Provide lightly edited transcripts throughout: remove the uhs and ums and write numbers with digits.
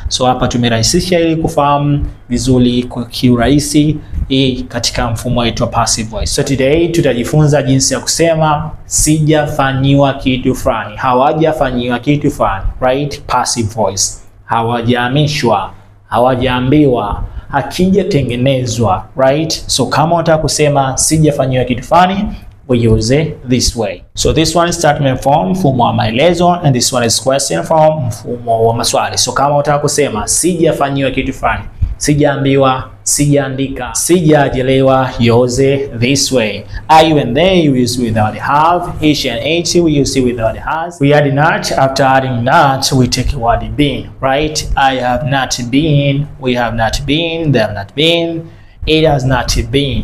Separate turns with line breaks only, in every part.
So hapa tumerahisisha ili kufahamu vizuri kwa kiurahisi katika mfumo wetu wa passive voice. So today tutajifunza jinsi ya kusema sijafanyiwa kitu fulani, hawajafanyiwa kitu fulani, right? Passive voice. Hawajahamishwa, hawajaambiwa, hakijatengenezwa, right? So kama unataka kusema sijafanyiwa kitu fulani, we use it this way. So this one is statement form, mfumo wa maelezo, and this one is question form, mfumo wa maswali. So kama unataka kusema sijafanyiwa kitu fulani, sijaambiwa, sijaandika, sijaajiriwa, use this way. I and they we use without the have. He and it we use it without the has. We add not. After adding not, we take a word been, right? I have not been, we have not been, they have not been, it has not been.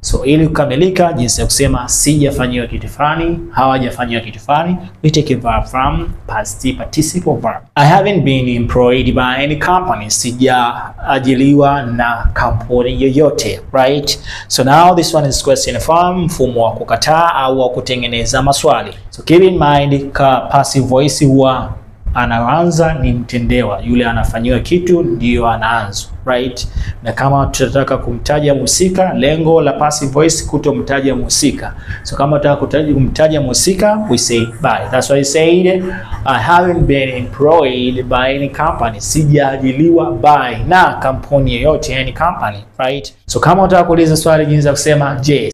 So ili kukamilika jinsi ya kusema sijafanyiwa kitu fulani, hawajafanyiwa kitu fulani, we take a verb from past participle verb. I haven't been employed by any company. Sijaajiriwa na kampuni yoyote, right? So now this one is question form, mfumo wa kukataa au wa kutengeneza maswali. So keep in mind passive voice huwa anaanza ni mtendewa, yule anafanyiwa kitu ndio anaanza, right? Na kama tutataka kumtaja mhusika, lengo la passive voice kutomtaja mhusika. So kama tunataka kumtaja mhusika, we say by. That's why I said I haven't been employed by any company. Sijaajiriwa by na kampuni yoyote, any company, right? So kama unataka kuuliza swali jinsi ya kusema je